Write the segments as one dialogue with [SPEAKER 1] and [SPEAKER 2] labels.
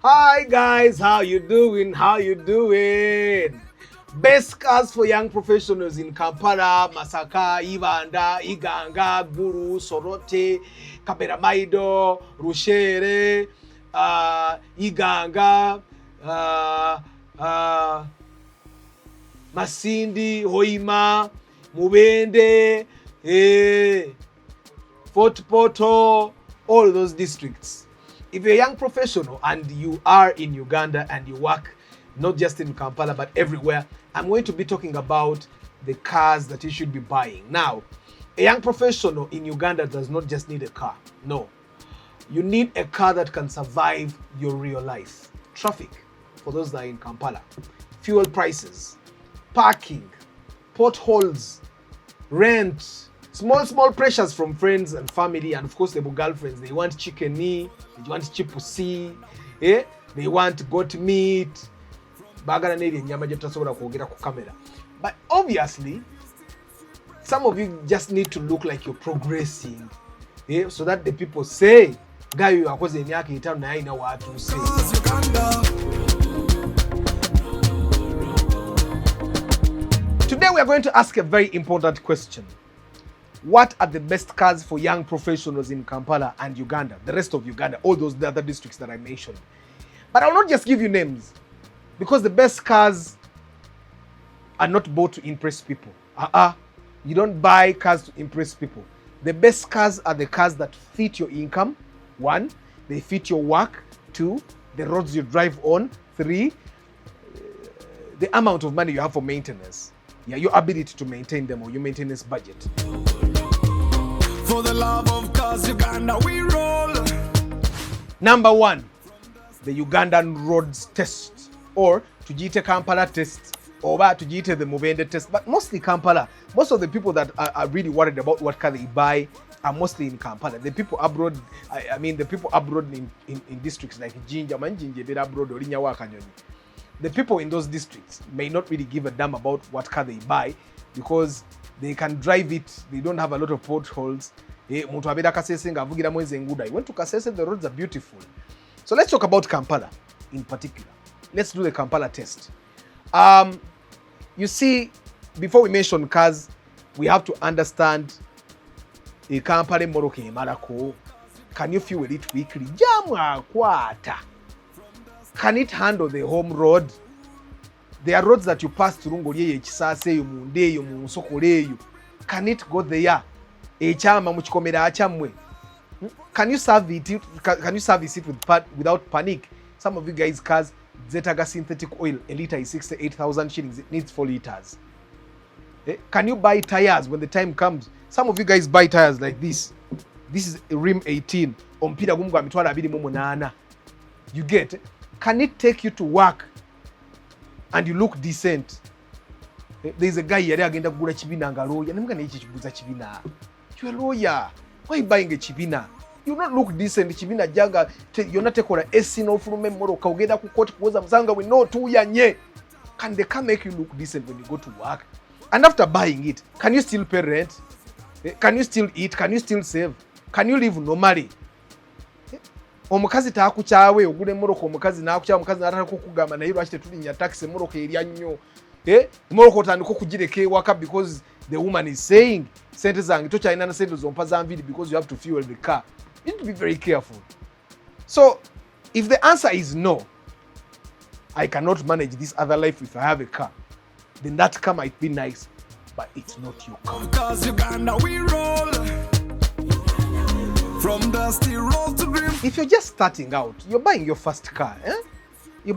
[SPEAKER 1] Hi guys, how you doing? How you doing? Best cars for young professionals in Kampala, Masaka, Uganda, Iganga, Guru, Sorote, Kaperamaido, Rushere, Iganga, uh, uh, Masindi, Hoima, Mubende, Fort Poto, all those districts. If you're a young professional and you are in Uganda and you work not just in Kampala but everywhere, I'm going to be talking about the cars that you should be buying. Now, a young professional in Uganda does not just need a car. No. You need a car that can survive your real life. Traffic, for those that are in Kampala. Fuel prices, parking, potholes, rent, small pressures from friends and family, and of course the girlfriends. They want chicken, they want chipusi, they want goat meat. But obviously, some of you just need to look like you're progressing, so that the people say, guy, you are causing yaki itamu na ina watu say. Today we are going to ask a very important question. What are the best cars for young professionals in Kampala and Uganda, the rest of Uganda, all those the other districts that I mentioned? But I'll not just give you names, because the best cars are not bought to impress people. You don't buy cars to impress people. The best cars are the cars that fit your income. 1, they fit your work. 2, the roads you drive on. 3, the amount of money you have for maintenance. Your ability to maintain them or your maintenance budget. For the love of cars, Uganda, we roll. Number 1, the Ugandan roads test, or tujite Kampala test, or tujite the Mubende test. But mostly Kampala. Most of the people that are really worried about what car they buy are mostly in Kampala. The people abroad, I mean the people abroad in districts like Jinja, they're abroad, or Kanyoni. The people in those districts may not really give a damn about what car they buy, because they can drive it, they don't have a lot of potholes. He went to Kasese, the roads are beautiful. So let's talk about Kampala in particular. Let's do the Kampala test. You see, before we mention cars, we have to understand a Kampala Moroke Marako. Can you fuel it weekly? Jamwa kwata. Can it handle the home road? There are roads that you pass through. Can it go there? Can you service it? Can you service it without panic? Some of you guys' cars, Zetaga synthetic oil, a liter is 68,000 shillings. It needs 4 liters. Can you buy tires when the time comes? Some of you guys buy tires like this. This is a rim 18. You get? Can it take you to work and you look decent? There's a guy here agenda kugula chibina nga lawyer. Nemga na ichi chibuza chibina. You're a lawyer. Why are you buying a chibina? You not look decent. Chibina janga. You're not taking a SC no from moro. Kaugeda kukoti kuoza mzanga we know tu ya nye. Can they can make you look decent when you go to work? And after buying it, can you still pay rent? Can you still eat? Can you still save? Can you live normally? Omukazi takuchawe ogule moroko omukazi nakucha omukazi nataka kukugamba na hiro achite tulinya taxi moroko erya nnyo moroko tandiko kugireke waka because the woman is saying sente zange tocha ina na sente zompa zamvidi because you have to fuel the car. You need to be very careful. So if the answer is no, I cannot manage this other life if I have a car, then that car might be nice, but it's not your car. Because Uganda we roll. From dusty road to green. If you're just starting out, you're buying your first car. You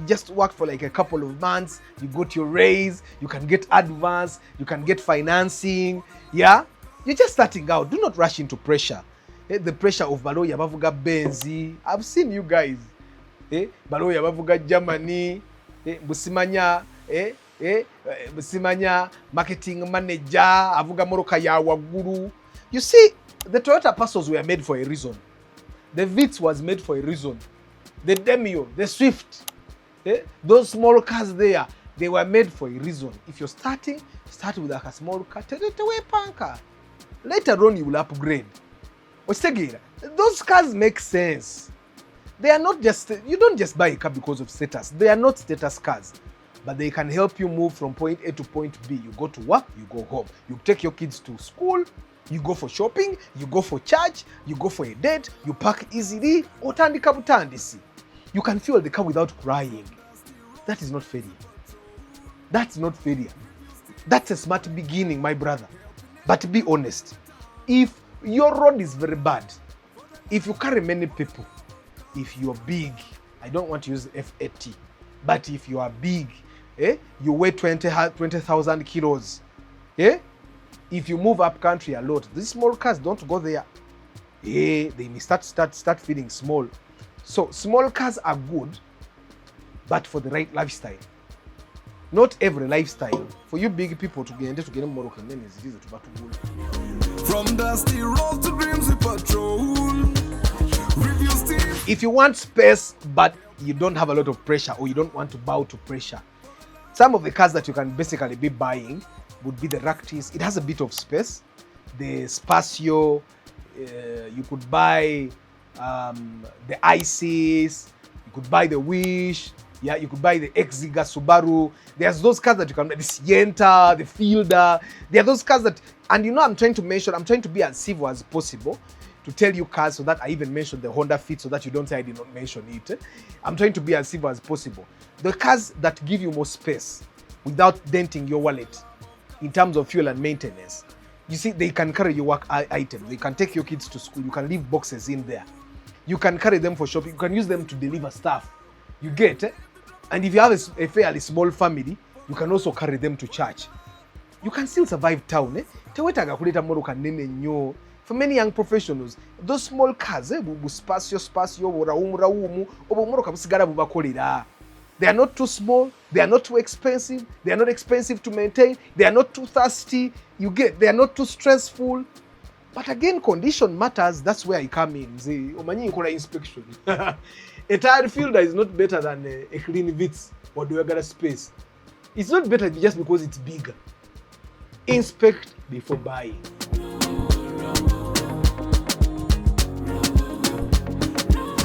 [SPEAKER 1] just work for like a couple of months, you got your raise, you can get advance, you can get financing. Yeah? You're just starting out. Do not rush into pressure. The pressure of Baloya Bavuga Benzi. I've seen you guys. Baloya Bavuga Germany, Busimanya, Busimanya, marketing manager, Avuga Moroka Yawaguru. You see, the Toyota Passos were made for a reason. The Vitz was made for a reason. The Demio, the Swift, those small cars there, they were made for a reason. If you're starting, start with like a small car. Later on, you will upgrade. Those cars make sense. They are not just, you don't just buy a car because of status. They are not status cars, but they can help you move from point A to point B. You go to work, you go home. You take your kids to school, you go for shopping, you go for church, you go for a date, you park easily. Otandika butandisi. You can fuel the car without crying. That is not failure. That's not failure. That's a smart beginning, my brother. But be honest. If your road is very bad, if you carry many people, if you're big, I don't want to use FAT, but if you are big, you weigh 20,000 kilos, if you move up country a lot, these small cars don't go there. They may start feeling small. So small cars are good, but for the right lifestyle. Not every lifestyle. For you big people to get more can then is easy to battle. From dusty road to dreams we patrol. If you want space but you don't have a lot of pressure, or you don't want to bow to pressure, some of the cars that you can basically be buying would be the Ractis. It has a bit of space. The Spacio, you could buy the Isis, you could buy the Wish, you could buy the Exiga Subaru. There's those cars that you can buy, the Sienta, the Fielder. There are those cars that, and I'm trying to be as civil as possible to tell you cars, so that I even mentioned the Honda Fit, so that you don't say I did not mention it. I'm trying to be as civil as possible. The cars that give you more space without denting your wallet in terms of fuel and maintenance. You see, they can carry your work items. They can take your kids to school. You can leave boxes in there. You can carry them for shopping. You can use them to deliver stuff. You get it? And if you have a fairly small family, you can also carry them to church. You can still survive town. For many young professionals, those small cars, they are not too small, they are not too expensive, they are not expensive to maintain, they are not too thirsty, they are not too stressful. But again, condition matters. That's where I come in. Inspection. A tire fielder is not better than a clean Vitz or the regular space. It's not better just because it's bigger. Inspect before buying.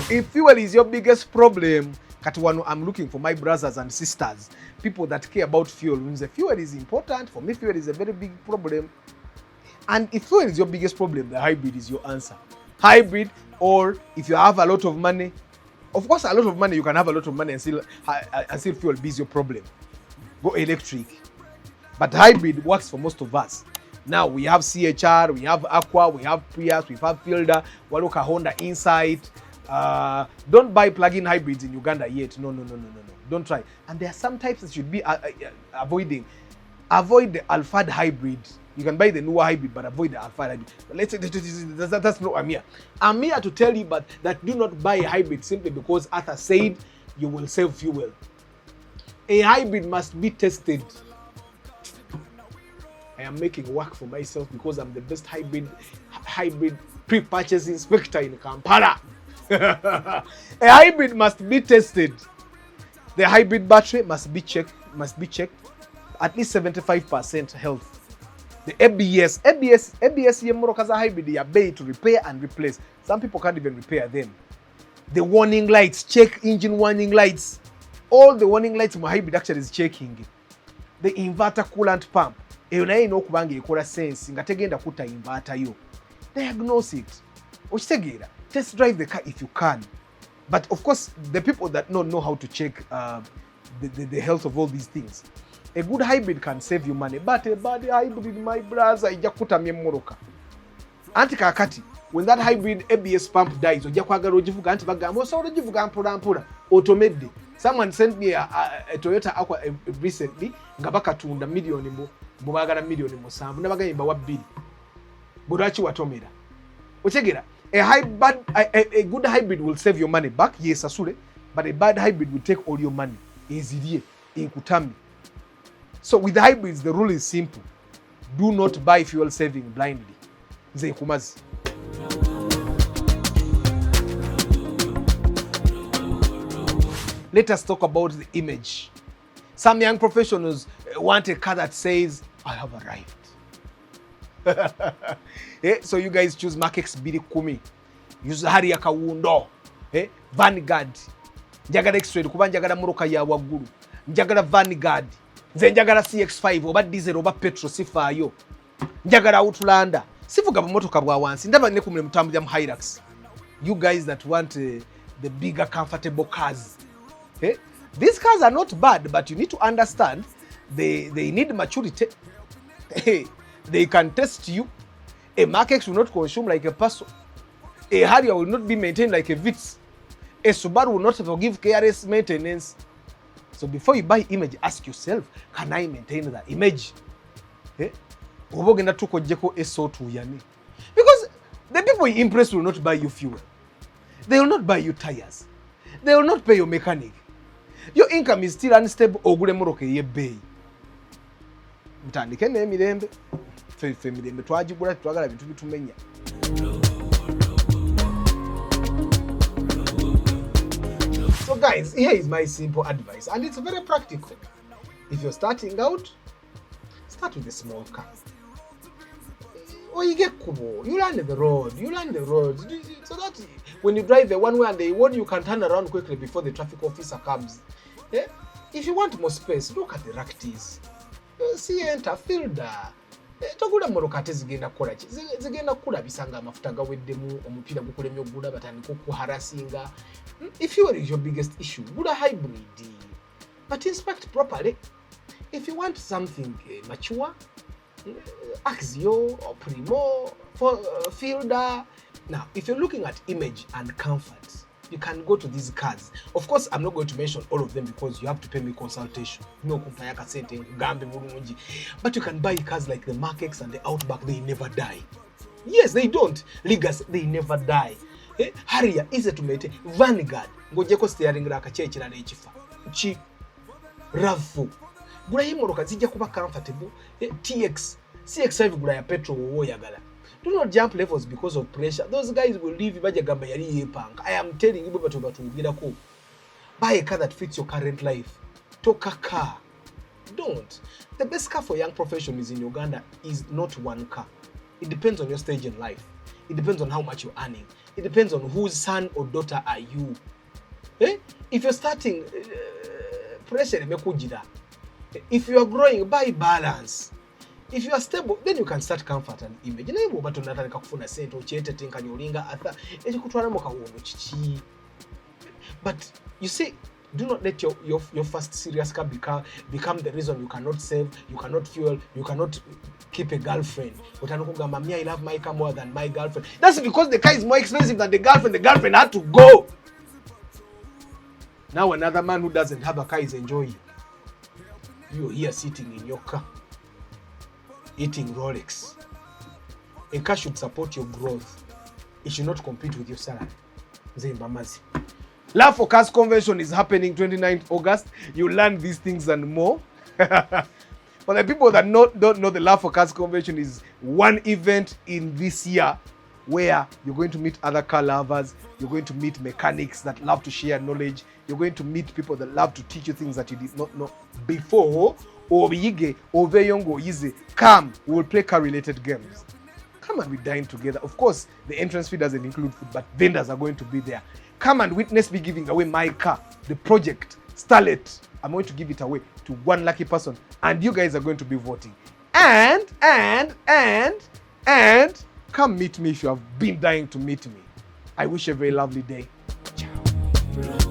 [SPEAKER 1] If fuel is your biggest problem, Katuwano, I'm looking for my brothers and sisters, people that care about fuel. When the fuel is important, for me fuel is a very big problem. And if fuel is your biggest problem, the hybrid is your answer. Hybrid, or if you have a lot of money, of course a lot of money, you can have a lot of money and still fuel be your problem. Go electric. But hybrid works for most of us. Now we have CHR, we have Aqua, we have Prius, we have Fielder, Waluka Honda Insight. Don't buy plug-in hybrids in Uganda yet. No. Don't try. And there are some types that you should be avoiding. Avoid the Alphard hybrid. You can buy the newer hybrid, but avoid the Alphard hybrid. But let's say that's not I'm here. I'm here to tell you, but that do not buy a hybrid simply because Arthur said you will save fuel. A hybrid must be tested. I am making work for myself because I'm the best hybrid pre-purchase inspector in Kampala. A hybrid must be tested. The hybrid battery must be checked at least 75% health. The ABS yemorokaza hybrid are paid to repair and replace. Some people can't even repair them. The warning lights, check engine warning lights. All the warning lights my hybrid actually is checking. The inverter coolant pump. Eyo naye inokubange ekola sense nga tegenda kutta inverter yo. Diagnose it. Okitegeera. Test drive the car if you can. But of course, the people that know how to check the health of all these things. A good hybrid can save you money, but a bad hybrid, my brother, ijja kutamya emmoroka. Anti kakati, when that hybrid ABS pump dies, ojja kwagala ogivuga anti bagamba osobola ogivuga mpola automedde. Someone sent me a Toyota Aqua recently nga bakatunda million mu bagala million 7 nabaganye bawa 2. Budaki watomera. Otegera. A good hybrid will save your money back, yes, asule, but a bad hybrid will take all your money. Ezirie, inkutami. So with hybrids, the rule is simple. Do not buy fuel saving blindly. Nze kumazi. Let us talk about the image. Some young professionals want a car that says, I have arrived. So you guys choose Makex Biri Kumi. Use Harrier Kawundo. Vanguard njagala X-Trail kuba njagala moroka ya waggulu, njagala Vanguard, nze njagala CX5 oba diesel oba petrol sifaayo, njagala Outlander, sivuga bumotoka bwa wansi, ndaba ne kumule mutambulira mu Hilux. You guys that want the bigger comfortable cars, these cars are not bad, but you need to understand they need maturity. They can test you. A Mark-X will not consume like a person. A Harrier will not be maintained like a Vitz. A Subaru will not forgive careless maintenance. So before you buy image, ask yourself, can I maintain that image? Because the people you impress will not buy you fuel. They will not buy you tires. They will not pay your mechanic. Your income is still unstable. Ogule moroke ye bay. Mtandike ne mirembe. Fe mirembe twajigula twagala bintu bitumenya. So guys, here is my simple advice, and it's very practical. If you're starting out, start with a small car. Or you get kubo, you learn the road, so that when you drive a one way and the one, you can turn around quickly before the traffic officer comes. If you want more space, look at the ractis. See enter fielder. Togula morokate zigenda kukola ki? Zigenda kukula bisanga amafuta gaweddemu, omupira gukolemye ogula batandika okuharasinga. If fuel is your biggest issue, gula hybrid. But inspect properly. If you want something mature, Axio or Primo, Fielder. Now, if you're looking at image and comfort, you can go to these cars. Of course, I'm not going to mention all of them because you have to pay me consultation. But you can buy cars like the Mark-X and the Outback. They never die. Yes, they don't. Ligas, they never die. Harrier, easy to maintain. Vanguard, ngojeko steering raka chechira nechifa. Chi rafu. Gula himoroka zijja kuba comfortable. TX, CX5 gula ya petrol wo yagala. Do not jump levels because of pressure. Those guys will leave baja gamba yali yepanga. I am telling you batu. Buy a car that fits your current life. Toka car. Don't. The best car for young professionals in Uganda is not one car. It depends on your stage in life. It depends on how much you're earning. It depends on whose son or daughter are you. If you're starting, pressure mekujida. If you are growing, buy balance. If you are stable, then you can start comfort and image. But you see, do not let your first serious car become the reason you cannot save, you cannot fuel, you cannot keep a girlfriend. But I love my car more than my girlfriend. That's because the car is more expensive than the girlfriend. The girlfriend had to go. Now another man who doesn't have a car is enjoying. You're here sitting in your car, eating Rolex. A car should support your growth. It should not compete with your salary. Love for Cars Convention is happening 29th August. You learn these things and more. For the people that don't know, the Love for Cars Convention is one event in this year where you're going to meet other car lovers, you're going to meet mechanics that love to share knowledge, you're going to meet people that love to teach you things that you did not know before. Or yige, or very young or easy. Come, we will play car-related games. Come and we dine together. Of course, the entrance fee doesn't include food, but vendors are going to be there. Come and witness me giving away my car, the project, Starlet. I'm going to give it away to one lucky person, and you guys are going to be voting. And come meet me if you have been dying to meet me. I wish you a very lovely day. Ciao.